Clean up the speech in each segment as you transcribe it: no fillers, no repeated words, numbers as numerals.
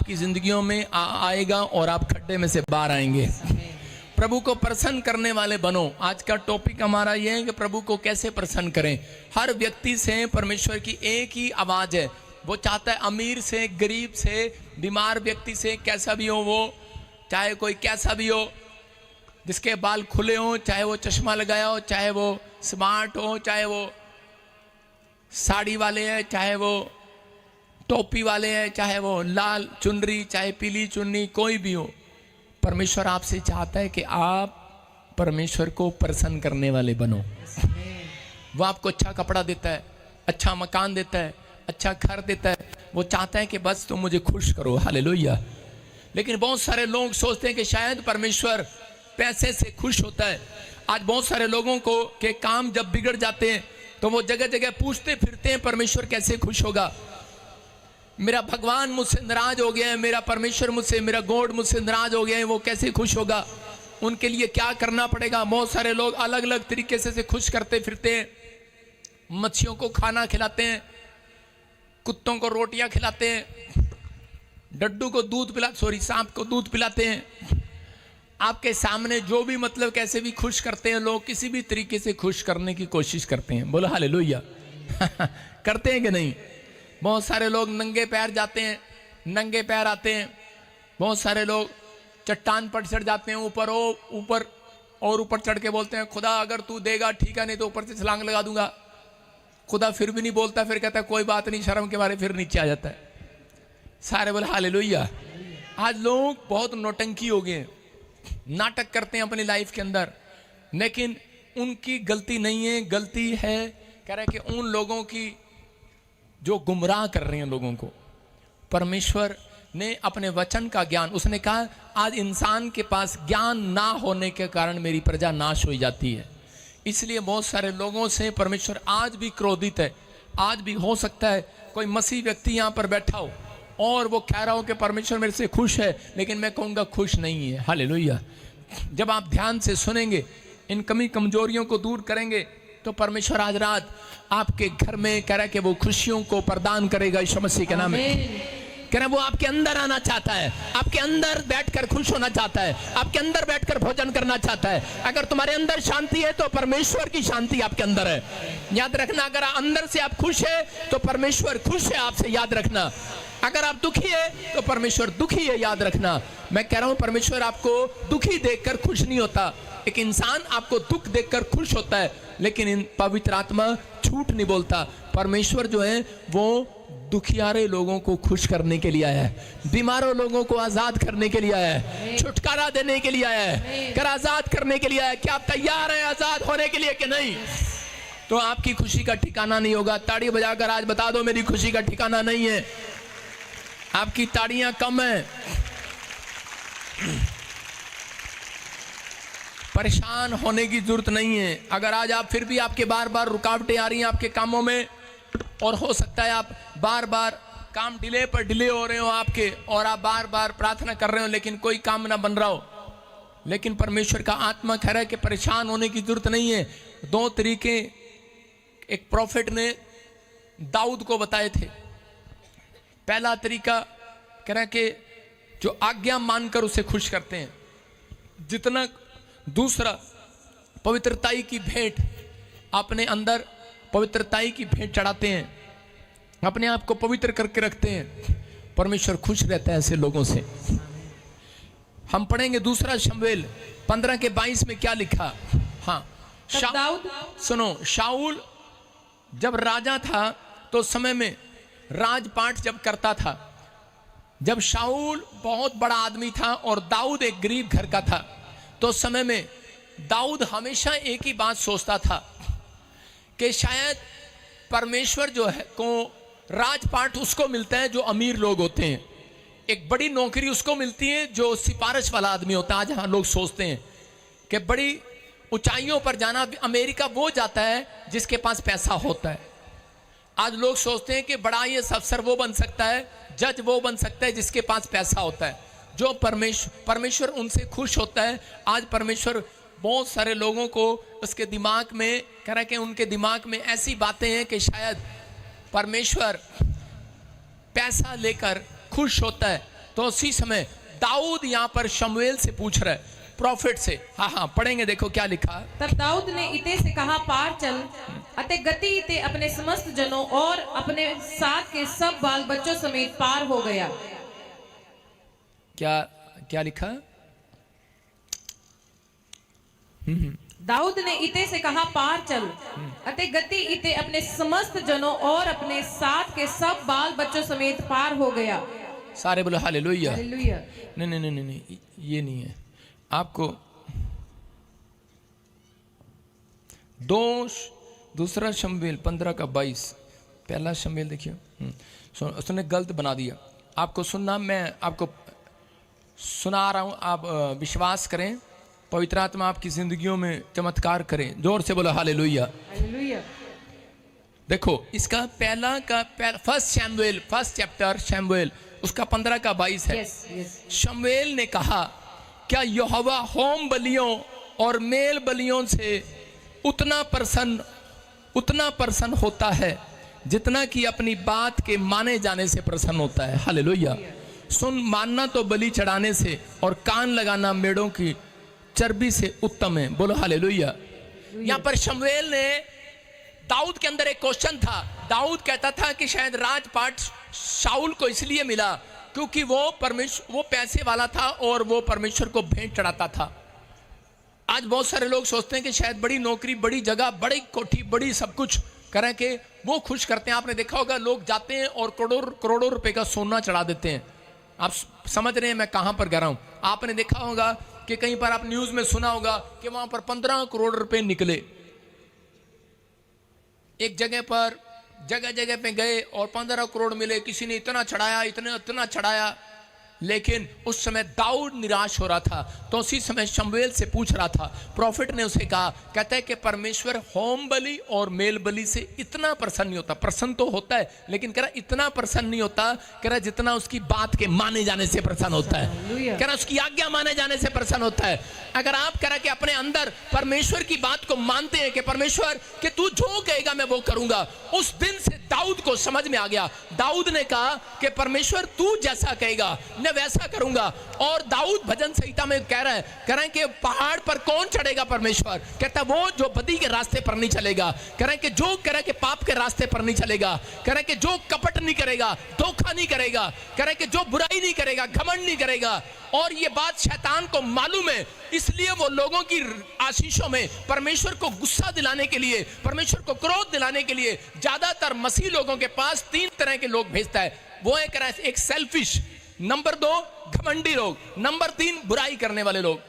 आपकी जिंदगियों में आएगा और आप खड्डे में से बाहर आएंगे। प्रभु को प्रसन्न करने वाले बनो। आज का टॉपिक हमारा यह है कि प्रभु को कैसे प्रसन्न करें। हर व्यक्ति से परमेश्वर की एक ही आवाज है, वो चाहता है अमीर से, गरीब से, बीमार व्यक्ति से, कैसा भी हो वो, चाहे कोई कैसा भी हो, जिसके बाल खुले हो, चाहे वो चश्मा लगाया हो, चाहे वो स्मार्ट हो, चाहे वो साड़ी वाले हैं, चाहे वो टोपी वाले हैं, चाहे वो लाल चुनरी, चाहे पीली चुन्नी, कोई भी हो। परमेश्वर आपसे चाहता है कि आप परमेश्वर को प्रसन्न करने वाले बनो। वो आपको अच्छा कपड़ा देता है, अच्छा मकान देता है, अच्छा घर देता है। वो चाहता है कि बस तुम मुझे खुश करो। हालेलुया। लेकिन बहुत सारे लोग सोचते हैं कि शायद परमेश्वर पैसे से खुश होता है। आज बहुत सारे लोगों को के काम जब बिगड़ जाते हैं तो वो जगह जगह पूछते फिरते हैं परमेश्वर कैसे खुश होगा, मेरा भगवान मुझसे नाराज हो गया है, मेरा परमेश्वर मुझसे, मेरा गॉड मुझसे नाराज हो गया है, वो कैसे खुश होगा, उनके लिए क्या करना पड़ेगा। बहुत सारे लोग अलग अलग तरीके से खुश करते फिरते हैं। मच्छियों को खाना खिलाते हैं, कुत्तों को रोटियां खिलाते हैं, डड्डू को दूध सांप को दूध पिलाते हैं। आपके सामने जो भी मतलब कैसे भी खुश करते हैं लोग, किसी भी तरीके से खुश करने की कोशिश करते हैं। बोलो हालेलुया। करते हैं कि नहीं? बहुत सारे लोग नंगे पैर जाते हैं, नंगे पैर आते हैं। बहुत सारे लोग चट्टान पर चढ़ जाते हैं, ऊपर चढ़ के बोलते हैं खुदा अगर तू देगा ठीक है, नहीं तो ऊपर से छलांग लगा दूंगा। खुदा फिर भी नहीं बोलता, फिर कहता है कोई बात नहीं, शर्म के मारे फिर नीचे आ जाता है। सारे बोले हालेलुया। आज लोग बहुत नौटंकी हो गए, नाटक करते हैं अपनी लाइफ के अंदर, लेकिन उनकी गलती नहीं है। गलती है कह रहे कि उन लोगों की जो गुमराह कर रहे हैं लोगों को। परमेश्वर ने अपने वचन का ज्ञान, उसने कहा आज इंसान के पास ज्ञान ना होने के कारण मेरी प्रजा नाश हो जाती है। इसलिए बहुत सारे लोगों से परमेश्वर आज भी क्रोधित है। आज भी हो सकता है कोई मसीह व्यक्ति यहाँ पर बैठा हो और वो कह रहा हो कि परमेश्वर मेरे से खुश है, लेकिन मैं कहूँगा खुश नहीं है। हालेलुया। जब आप ध्यान से सुनेंगे, इन कमी कमजोरियों को दूर करेंगे, तो परमेश्वर आज रात आपके घर में कह रहा है कि वो खुशियों को प्रदान करेगा यीशु मसीह के नाम में। कह रहा है वो आपके अंदर आना चाहता है, आपके अंदर बैठकर खुश होना चाहता है, आपके अंदर बैठकर भोजन करना चाहता है। अगर तुम्हारे अंदर शांति है तो परमेश्वर की शांति आपके अंदर है। याद रखना, अगर अंदर से आप खुश है तो परमेश्वर खुश है आपसे। याद रखना, अगर आप दुखी है तो परमेश्वर दुखी है। याद रखना, मैं कह रहा हूं परमेश्वर आपको दुखी देखकर खुश नहीं होता। एक इंसान आपको दुख देखकर खुश होता है, लेकिन इन पवित्र आत्मा झूठ नहीं बोलता। परमेश्वर जो है वो दुखियारे लोगों को खुश करने के लिए आया है, बीमारों लोगों को आजाद करने के लिए आया है, छुटकारा देने के लिए आया है, कर आजाद करने के लिए आया है। क्या आप तैयार हैं आजाद होने के लिए कि नहीं? तो आपकी खुशी का ठिकाना नहीं होगा। ताड़ी बजाकर आज बता दो मेरी खुशी का ठिकाना नहीं है। आपकी ताड़ियां कम है। परेशान होने की जरूरत नहीं है। अगर आज आप फिर भी आपके बार बार रुकावटें आ रही हैं आपके कामों में, और हो सकता है आप बार बार काम डिले पर डिले हो रहे हो आपके, और आप बार बार प्रार्थना कर रहे हो लेकिन कोई काम ना बन रहा हो, लेकिन परमेश्वर का आत्मा कह रहा है कि परेशान होने की जरूरत नहीं है। दो तरीके एक प्रॉफिट ने दाऊद को बताए थे। पहला तरीका कह रहा है कि जो आज्ञा मानकर उसे खुश करते हैं, जितना दूसरा पवित्रताई की भेंट, अपने अंदर पवित्रताई की भेंट चढ़ाते हैं, अपने आप को पवित्र करके रखते हैं। परमेश्वर खुश रहता है ऐसे लोगों से। हम पढ़ेंगे दूसरा शमूएल 15:22 में क्या लिखा। हाँ, सुनो, शाऊल जब राजा था तो समय में राजपाट जब करता था, जब शाऊल बहुत बड़ा आदमी था और दाऊद एक गरीब घर का था, तो समय में दाऊद हमेशा एक ही बात सोचता था कि शायद परमेश्वर जो है को राजपाट उसको मिलता है जो अमीर लोग होते हैं, एक बड़ी नौकरी उसको मिलती है जो सिफारिश वाला आदमी होता है। आज हाँ लोग सोचते हैं कि बड़ी ऊंचाइयों पर जाना, अमेरिका वो जाता है जिसके पास पैसा होता है। आज लोग सोचते हैं कि बड़ा ये अफसर वो बन सकता है, जज वो बन सकता है जिसके पास पैसा होता है। जो परमेश्वर उनसे खुश होता है। आज परमेश्वर बहुत सारे लोगों को उसके दिमाग में कह रहा है कि उनके दिमाग में ऐसी बातें हैं कि शायद परमेश्वर पैसा लेकर खुश होता है, तो उसी समय दाऊद यहाँ पर शमूएल से पूछ रहा है, प्रॉफिट से। हाँ, पढ़ेंगे, देखो क्या लिखा। तब दाऊद ने इते से कहा, पार चल, अते गति इते अपने समस्त जनों और अपने साथ के सब बाल बच्चों समेत पार हो गया। क्या लिखा? दाऊद ने इते से कहा, पार चल, अते गति इते अपने समस्त जनों और अपने साथ के सब बाल बच्चों समेत पार हो गया। सारे बोलो हालेलुया। हालेलुया। नहीं, ये नहीं है। आपको दूसरा शमूएल 15:22, पहला शमूएल देखिए। उसने गलत बना दिया। आपको सुनना, मैं आपको सुना रहा हूं, आप विश्वास करें, पवित्र आत्मा आपकी जिंदगियों में चमत्कार करें। जोर से बोलो हालेलुया। हालेलुया। देखो, इसका फर्स्ट चैप्टर शमूएल, उसका 15:22 है। शमूएल ने कहा, क्या यहोवा होम बलियों और मेल बलियों से उतना प्रसन्न होता है जितना कि अपनी बात के माने जाने से प्रसन्न होता है। हालेलुया। सुन, मानना तो बलि चढ़ाने से और कान लगाना मेढ़ों की चर्बी से उत्तम है। बोलो हालेलुया। यहाँ पर शमूएल ने, दाऊद के अंदर एक क्वेश्चन था। दाऊद कहता था कि शायद राजपाट शाऊल को इसलिए मिला क्योंकि वो पैसे वाला था और वो परमेश्वर को भेंट चढ़ाता था। आज बहुत सारे लोग सोचते हैं कि शायद बड़ी नौकरी, बड़ी जगह, बड़ी कोठी, बड़ी सब कुछ करें के वो खुश करते हैं। आपने देखा होगा, लोग जाते हैं और करोड़ों रुपए का सोना चढ़ा देते हैं। आप समझ रहे हैं मैं कहां पर कह रहा हूं? आपने देखा होगा कि कहीं पर आप न्यूज में सुना होगा कि वहां पर 15 करोड़ रुपए निकले। एक जगह पर जगह पे गए और 15 करोड़ मिले। किसी ने इतना चढ़ाया, इतना चढ़ाया, लेकिन उस समय दाऊद निराश हो रहा था। तो उसी समय शमूएल से पूछ रहा था। प्रॉफिट ने उसे कहा, कहता है कि परमेश्वर होम बलि और मेल बलि से इतना प्रसन्न नहीं होता। प्रसन्न तो होता है, लेकिन कह रहा इतना प्रसन्न नहीं होता, कह रहा जितना उसकी बात के माने जाने से प्रसन्न होता है, कह रहा उसकी आज्ञा माने जाने से प्रसन्न होता है। अगर आप कह रहा कि अपने अंदर परमेश्वर की बात को मानते हैं कि परमेश्वर कि तू जो कहेगा मैं वो करूंगा, उस दिन से दाऊद को समझ में आ गया। दाऊद ने कहा कि परमेश्वर तू जैसा कहेगा मैं वैसा करूंगा। और दाऊद भजन संहिता में कह रहा है कि पहाड़ पर कौन चढ़ेगा? परमेश्वर। कहता वो जो बदी के रास्ते पर नहीं चलेगा, कह रहे कि जो कह रहे कि पाप के रास्ते पर नहीं चलेगा, कह रहे कि जो कपट नहीं करेगा, धोखा नहीं करेगा, कह रहे कि जो बुराई नहीं करेगा, घमंड नहीं करेगा। और ये बात शैतान को मालूम है, इसलिए वो लोगों की आशीषों में परमेश्वर को गुस्सा दिलाने के लिए, परमेश्वर को क्रोध दिलाने के लिए ज्यादातर मसीह लोगों के पास 3 तरह के लोग भेजता है। वो एक सेल्फिश, नंबर 2 घमंडी लोग, नंबर 3 बुराई करने वाले लोग।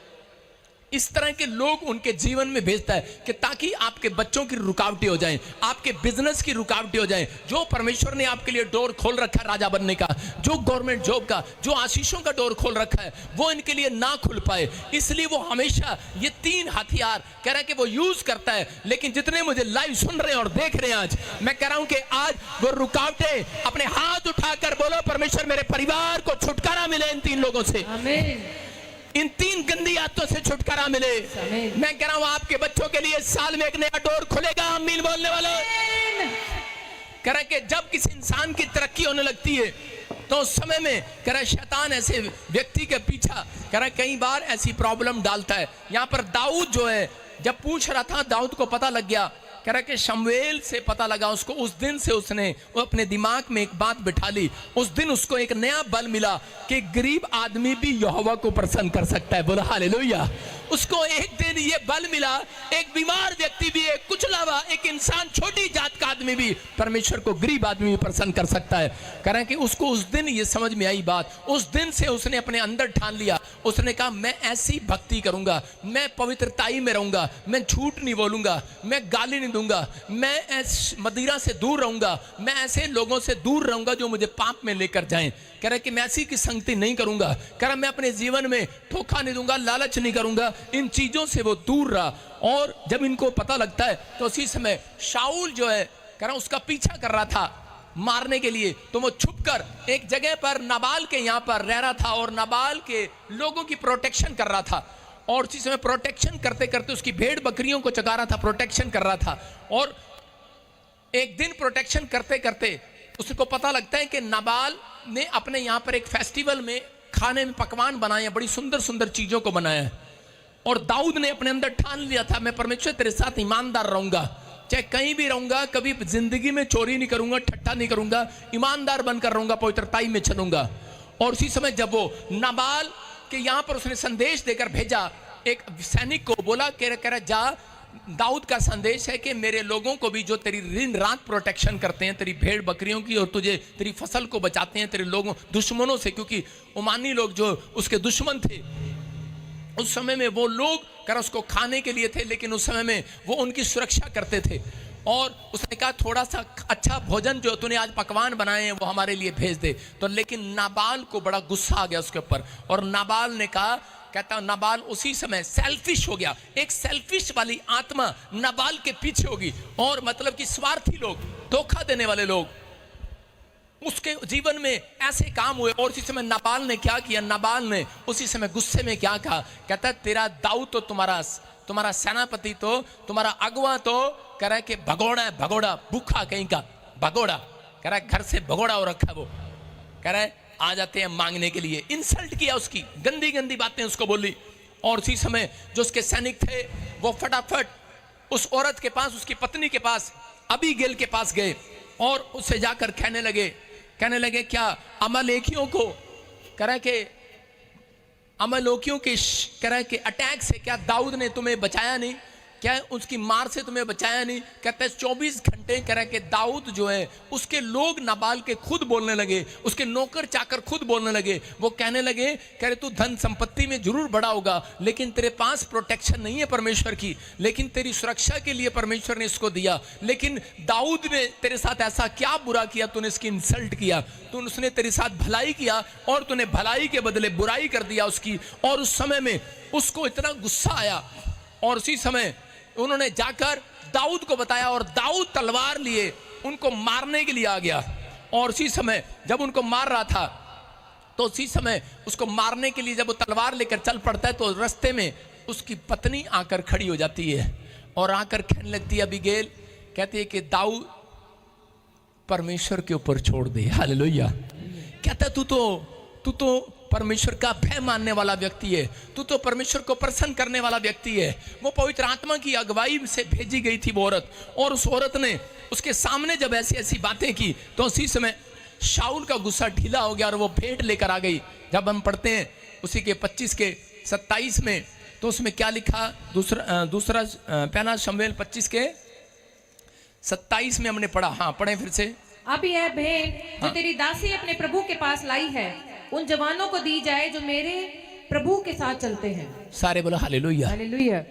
इस तरह के लोग उनके जीवन में भेजता है कि ताकि आपके बच्चों की रुकावटें हो जाएं, आपके बिजनेस की रुकावटें हो जाएं। जो परमेश्वर ने आपके लिए डोर खोल रखा है राजा बनने का, जो गवर्नमेंट जॉब का, जो आशीषों का डोर खोल रखा है, वो इनके लिए ना खुल पाए। इसलिए वो हमेशा ये 3 हथियार कह रहा है कि वो यूज करता है। लेकिन जितने मुझे लाइव सुन रहे हैं और देख रहे हैं, आज मैं कह रहा हूं कि आज वो रुकावटें अपने हाथ उठाकर बोलो, परमेश्वर मेरे परिवार को छुटकारा मिले इन 3 लोगों से। आमीन। इन 3 गंदी आदतों से छुटकारा मिले। मैं कह रहा हूं आपके बच्चों के लिए साल में एक नया डोर खुलेगा। आमीन बोलने वालों। कह रहा कि जब किसी इंसान की तरक्की होने लगती है तो उस समय में कह रहा शैतान ऐसे व्यक्ति के पीछा कह रहा कई बार ऐसी प्रॉब्लम डालता है। यहां पर दाऊद जो है जब पूछ रहा था, दाऊद को पता लग गया, कह रहा कि शमूएल से पता लगा उसको। उस दिन से उसने वो अपने दिमाग में एक बात बिठा ली। उस दिन उसको एक नया बल मिला कि गरीब आदमी भी यहोवा को प्रसन्न कर सकता है। बोला हालेलुया। उसको एक दिन ये बल मिला, एक बीमार व्यक्ति भी, एक कुचला हुआ एक इंसान, छोटी जात का आदमी भी परमेश्वर को गरीब आदमी भी प्रसन्न कर सकता है। कह रहे हैं कि उसको उस दिन ये समझ में आई बात। उस दिन से उसने अपने अंदर ठान लिया, उसने कहा मैं ऐसी भक्ति करूंगा, मैं पवित्रताई में रहूंगा, मैं झूठ नहीं बोलूंगा, मैं गाली नहीं दूंगा, मैं मदिरा से दूर रहूंगा, मैं ऐसे लोगों से दूर रहूंगा जो मुझे पाप में लेकर जाएं। कह रहे कि मैं ऐसी की संगति नहीं करूंगा। कह रहा मैं अपने जीवन में धोखा नहीं दूंगा, लालच नहीं करूंगा। इन चीजों से वो दूर रहा। और जब इनको पता लगता है तो उसी समय शाऊल जो है कह रहा उसका पीछा कर रहा था मारने के लिए, तो वो छुपकर एक जगह पर नाबाल के यहां पर रह रहा था और नाबाल के लोगों की प्रोटेक्शन कर रहा था। और उसी समय प्रोटेक्शन करते करते उसकी भेड़ बकरियों को चगा रहा था, प्रोटेक्शन कर रहा था। और एक दिन प्रोटेक्शन करते करते उसको पता लगता है कि नाबाल ने अपने यहाँ पर एक फेस्टिवल में खाने में पकवान बनाए हैं, बड़ी सुंदर सुंदर चीजों को बनाया है। और दाऊद ने अपने अंदर ठान लिया था, मैं परमेश्वर तेरे साथ ईमानदार रहूंगा, चाहे कहीं भी रहूंगा, कभी जिंदगी में चोरी नहीं करूंगा, ठट्ठा नहीं करूंगा, ईमानदार बनकर रहूंगा, पवित्रताई में चलूंगा। और उसी समय जब वो नाबाल के यहाँ पर उसने संदेश देकर भेजा, एक सैनिक को बोला कह रहा जा, दाऊद का संदेश है कि मेरे लोगों को भी जो तेरी दिन रात प्रोटेक्शन करते हैं, तेरी भेड़ बकरियों की, और तुझे तेरी फसल को बचाते हैं तेरे लोगों दुश्मनों से, क्योंकि उमानी लोग जो उसके दुश्मन थे उस समय में, वो लोग कर उसको खाने के लिए थे, लेकिन उस समय में वो उनकी सुरक्षा करते थे। और उसने कहा थोड़ा सा अच्छा भोजन जो तूने आज पकवान बनाए हैं वो हमारे लिए भेज दे। तो लेकिन नाबाल को बड़ा गुस्सा आ गया उसके ऊपर, और नाबाल ने कहा, कहता नाबाल उसी समय सेल्फिश हो गया। एक सेल्फिश वाली आत्मा नाबाल के पीछे होगी, और मतलब कि स्वार्थी लोग, धोखा देने वाले लोग, उसके जीवन में ऐसे काम हुए। और उसी समय नाबाल ने क्या किया, नाबाल ने उसी समय गुस्से में क्या कहा, कहता तेरा दाऊद तो तुम्हारा सेनापति तो, तुम्हारा अगवा तो कह रहा है कि भगोड़ा है, भगोड़ा, भूखा कहीं का भगोड़ा, कह रहा है घर से भगोड़ा हो रखा है, वो कह रहा है आ जाते हैं मांगने के लिए। इंसल्ट किया, उसकी गंदी गंदी बातें उसको बोली। और उसी समय जो उसके सैनिक थे वो फटाफट उस औरत के पास, उसकी पत्नी के पास, अबीगेल के पास गए, और उससे जाकर कहने लगे क्या अमालेकियों को, कह रहा है कि अमालेकियों के कह रहा है कि अटैक से क्या दाऊद ने तुम्हें बचाया नहीं, क्या उसकी मार से तुम्हें बचाया नहीं। कहते हैं 24 घंटे कह रहा है कि दाऊद जो है, उसके लोग नाबाल के खुद बोलने लगे, उसके नौकर चाकर खुद बोलने लगे। वो कहने लगे, कह रहे तू धन संपत्ति में जरूर बड़ा होगा, लेकिन तेरे पास प्रोटेक्शन नहीं है परमेश्वर की, लेकिन तेरी सुरक्षा के लिए परमेश्वर ने इसको दिया। लेकिन दाऊद ने तेरे साथ ऐसा क्या बुरा किया, तूने इसकी इंसल्ट किया, उसने तेरे साथ भलाई किया और तूने भलाई के बदले बुराई कर दिया उसकी। और उस समय में उसको इतना गुस्सा आया, और उसी समय उन्होंने जाकर दाऊद को बताया, और दाऊद तलवार लिए उनको मारने के लिए आ गया। और उसी समय जब उनको मार रहा था, तो उसी समय उसको मारने के लिए जब वो तलवार लेकर चल पड़ता है, तो रास्ते में उसकी पत्नी आकर खड़ी हो जाती है, और आकर कहने लगती है, अबीगेल कहती है कि दाऊद परमेश्वर के ऊपर छोड़ दे। हालेलुया। कहता तू तो परमेश्वर का भय मानने वाला व्यक्ति है, तू तो परमेश्वर को प्रसन्न करने वाला व्यक्ति है। वो पवित्र आत्मा की अगुवाई से भेजी गई थी वो औरत, और उस औरत ने उसके सामने जब ऐसी ऐसी बातें की, तो उसी समय शाऊल का गुस्सा ढीला हो गया और वो भेंट लेकर आ गई। जब हम पढ़ते हैं उसी के 25 के 27 में, तो उसमें क्या लिखा, दूसरा पहला शमूएल 25 के 27 में हमने पढ़ा। हाँ पढ़े फिर से। अब यह भेंट जो तेरी दासी अपने प्रभु के पास लाई है, उन जवानों को दी जाए जो मेरे प्रभु के साथ चलते हैं। सारे बोलो हालेलुया। हालेलुया।